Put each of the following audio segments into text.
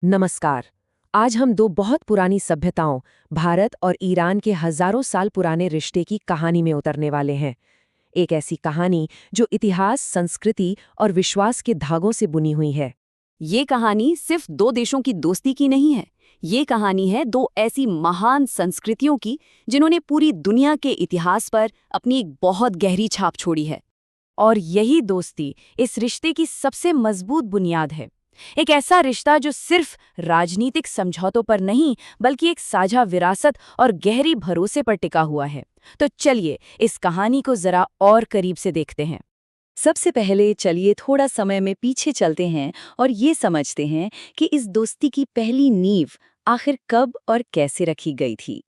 नमस्कार। आज हम दो बहुत पुरानी सभ्यताओं, भारत और ईरान के हजारों साल पुराने रिश्ते की कहानी में उतरने वाले हैं। एक ऐसी कहानी जो इतिहास, संस्कृति और विश्वास के धागों से बुनी हुई है। ये कहानी सिर्फ दो देशों की दोस्ती की नहीं है। ये कहानी है दो ऐसी महान संस्कृतियों की जिन्होंने पूरी दुनिया के इतिहास पर अपनी एक बहुत गहरी छाप छोड़ी है। और यही दोस्ती इस रिश्ते की सबसे मजबूत बुनियाद है। एक ऐसा रिश्ता जो सिर्फ राजनीतिक समझौतों पर नहीं बल्कि एक साझा विरासत और गहरी भरोसे पर टिका हुआ है। तो चलिए इस कहानी को जरा और करीब से देखते हैं। सबसे पहले चलिए थोड़ा समय में पीछे चलते हैं और ये समझते हैं कि इस दोस्ती की पहली नींव आखिर कब और कैसे रखी गई थी।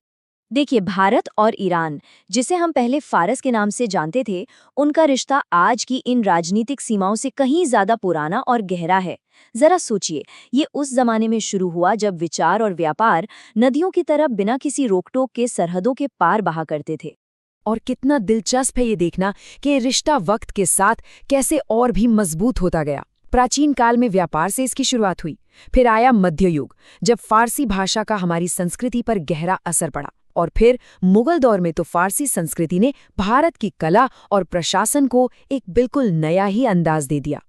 देखिए, भारत और ईरान, जिसे हम पहले फारस के नाम से जानते थे, उनका रिश्ता आज की इन राजनीतिक सीमाओं से कहीं ज्यादा पुराना और गहरा है। जरा सोचिए, ये उस जमाने में शुरू हुआ जब विचार और व्यापार नदियों की तरह बिना किसी रोक-टोक के सरहदों के पार बहा करते थे। और कितना दिलचस्प है ये देखना कि ये रिश्ता वक्त के साथ कैसे और भी मजबूत होता गया। प्राचीन काल में व्यापार से इसकी शुरुआत हुई, फिर आया मध्य युग, जब फारसी भाषा का हमारी संस्कृति पर गहरा असर पड़ा, और फिर मुगल दौर में तो फारसी संस्कृति ने भारत की कला और प्रशासन को एक बिल्कुल नया ही अंदाज दे दिया।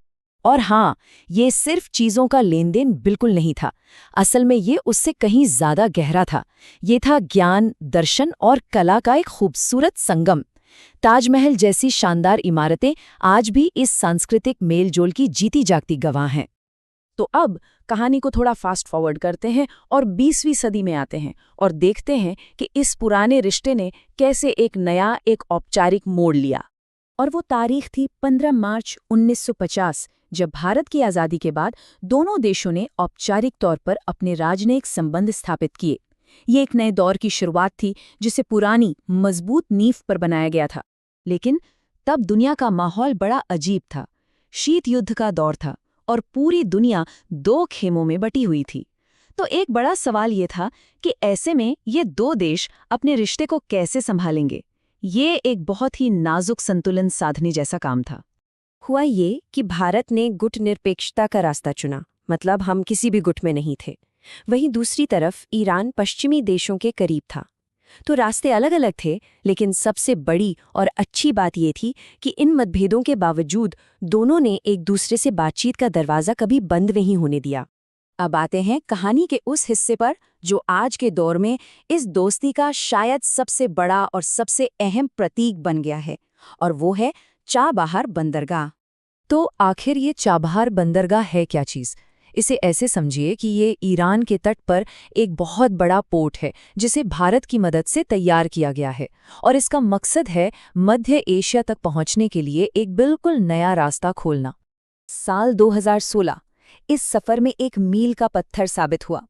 और हाँ, ये सिर्फ चीजों का लेन देन बिल्कुल नहीं था। असल में ये उससे कहीं ज्यादा गहरा था। ये था ज्ञान, दर्शन और कला का एक खूबसूरत संगम। ताजमहल जैसी शानदार इमारतें आज भी इस सांस्कृतिक मेलजोल की जीती जागती गवाह हैं। तो अब कहानी को थोड़ा फास्ट फॉरवर्ड करते हैं और 20वीं सदी में आते हैं और देखते हैं कि इस पुराने रिश्ते ने कैसे एक औपचारिक मोड़ लिया। और वो तारीख थी 15 मार्च 1950, जब भारत की आज़ादी के बाद दोनों देशों ने औपचारिक तौर पर अपने राजनयिक संबंध स्थापित किए। ये एक नए दौर की शुरुआत थी जिसे पुरानी मजबूत नींव पर बनाया गया था। लेकिन तब दुनिया का माहौल बड़ा अजीब था। शीत युद्ध का दौर था और पूरी दुनिया दो खेमों में बटी हुई थी। तो एक बड़ा सवाल ये था कि ऐसे में ये दो देश अपने रिश्ते को कैसे संभालेंगे। ये एक बहुत ही नाजुक संतुलन साधने जैसा काम था। हुआ ये कि भारत ने गुटनिरपेक्षता का रास्ता चुना, मतलब हम किसी भी गुट में नहीं थे। वहीं दूसरी तरफ ईरान पश्चिमी देशों के करीब था। तो रास्ते अलग अलग थे, लेकिन सबसे बड़ी और अच्छी बात ये थी कि इन मतभेदों के बावजूद दोनों ने एक दूसरे से बातचीत का दरवाज़ा कभी बंद नहीं होने दिया। अब आते हैं कहानी के उस हिस्से पर जो आज के दौर में इस दोस्ती का शायद सबसे बड़ा और सबसे अहम प्रतीक बन गया है, और वो है चाबहार बंदरगाह। तो आखिर ये चाबहार बंदरगाह है क्या चीज़? इसे ऐसे समझिए कि ये ईरान के तट पर एक बहुत बड़ा पोर्ट है जिसे भारत की मदद से तैयार किया गया है, और इसका मकसद है मध्य एशिया तक पहुंचने के लिए एक बिल्कुल नया रास्ता खोलना। साल 2016 इस सफर में एक मील का पत्थर साबित हुआ।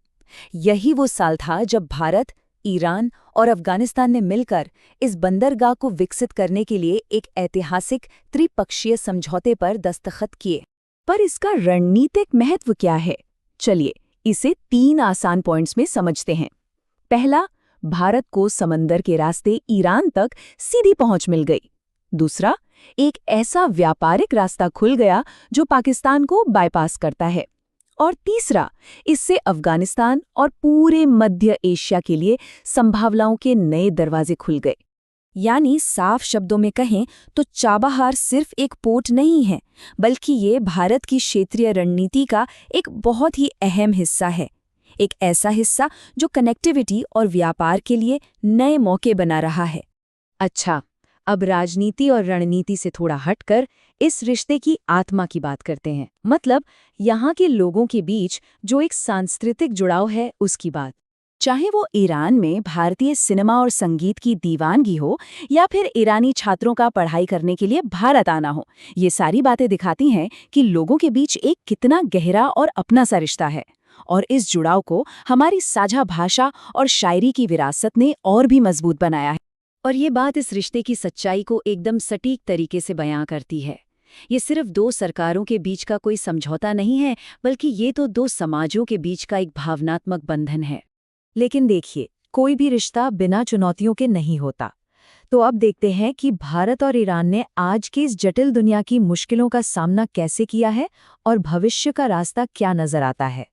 यही वो साल था जब भारत, ईरान और अफगानिस्तान ने मिलकर इस बंदरगाह को विकसित करने के लिए एक ऐतिहासिक त्रिपक्षीय समझौते पर दस्तखत किए। पर इसका रणनीतिक महत्व क्या है? चलिए इसे 3 आसान पॉइंट्स में समझते हैं। पहला, भारत को समंदर के रास्ते ईरान तक सीधी पहुंच मिल गई। दूसरा, एक ऐसा व्यापारिक रास्ता खुल गया जो पाकिस्तान को बाईपास करता है। और तीसरा, इससे अफगानिस्तान और पूरे मध्य एशिया के लिए संभावनाओं के नए दरवाजे खुल गए। यानी साफ शब्दों में कहें तो चाबहार सिर्फ एक पोर्ट नहीं है, बल्कि ये भारत की क्षेत्रीय रणनीति का एक बहुत ही अहम हिस्सा है। एक ऐसा हिस्सा जो कनेक्टिविटी और व्यापार के लिए नए मौके बना रहा है। अच्छा, अब राजनीति और रणनीति से थोड़ा हटकर इस रिश्ते की आत्मा की बात करते हैं, मतलब यहाँ के लोगों के बीच जो एक सांस्कृतिक जुड़ाव है उसकी बात। चाहे वो ईरान में भारतीय सिनेमा और संगीत की दीवानगी हो या फिर ईरानी छात्रों का पढ़ाई करने के लिए भारत आना हो, ये सारी बातें दिखाती हैं कि लोगों के बीच एक कितना गहरा और अपना सा रिश्ता है। और इस जुड़ाव को हमारी साझा भाषा और शायरी की विरासत ने और भी मजबूत बनाया है। और ये बात इस रिश्ते की सच्चाई को एकदम सटीक तरीके से बयां करती है। ये सिर्फ दो सरकारों के बीच का कोई समझौता नहीं है, बल्कि ये तो दो समाजों के बीच का एक भावनात्मक बंधन है। लेकिन देखिए, कोई भी रिश्ता बिना चुनौतियों के नहीं होता। तो अब देखते हैं कि भारत और ईरान ने आज की इस जटिल दुनिया की मुश्किलों का सामना कैसे किया है और भविष्य का रास्ता क्या नजर आता है।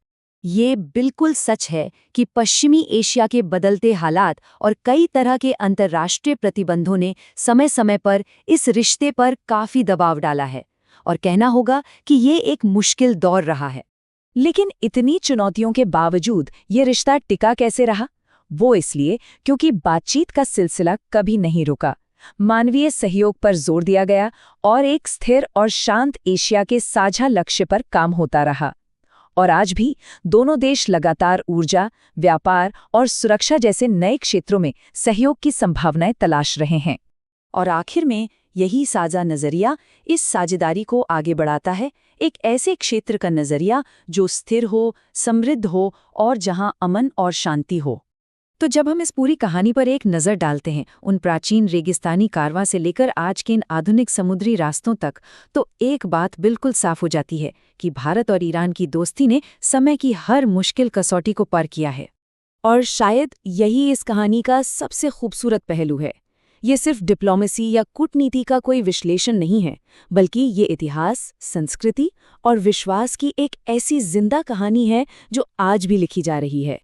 ये बिल्कुल सच है कि पश्चिमी एशिया के बदलते हालात और कई तरह के अंतर्राष्ट्रीय प्रतिबंधों ने समय-समय पर इस रिश्ते पर काफी दबाव डाला है और कहना होगा कि ये एक मुश्किल दौर रहा है। लेकिन इतनी चुनौतियों के बावजूद ये रिश्ता टिका कैसे रहा? वो इसलिए क्योंकि बातचीत का सिलसिला कभी नहीं रुका। मानवीय सहयोग पर जोर दिया गया और एक स्थिर और शांत एशिया के साझा लक्ष्य पर काम होता रहा। और आज भी दोनों देश लगातार ऊर्जा, व्यापार और सुरक्षा जैसे नए क्षेत्रों में सहयोग की संभावनाएं तलाश रहे हैं। और आखिर में यही साझा नजरिया इस साझेदारी को आगे बढ़ाता है, एक ऐसे क्षेत्र का नजरिया जो स्थिर हो, समृद्ध हो और जहां अमन और शांति हो। तो जब हम इस पूरी कहानी पर एक नज़र डालते हैं, उन प्राचीन रेगिस्तानी कारवां से लेकर आज के इन आधुनिक समुद्री रास्तों तक, तो एक बात बिल्कुल साफ हो जाती है कि भारत और ईरान की दोस्ती ने समय की हर मुश्किल कसौटी को पार किया है। और शायद यही इस कहानी का सबसे खूबसूरत पहलू है। ये सिर्फ डिप्लोमेसी या कूटनीति का कोई विश्लेषण नहीं है, बल्कि ये इतिहास, संस्कृति और विश्वास की एक ऐसी जिंदा कहानी है जो आज भी लिखी जा रही है।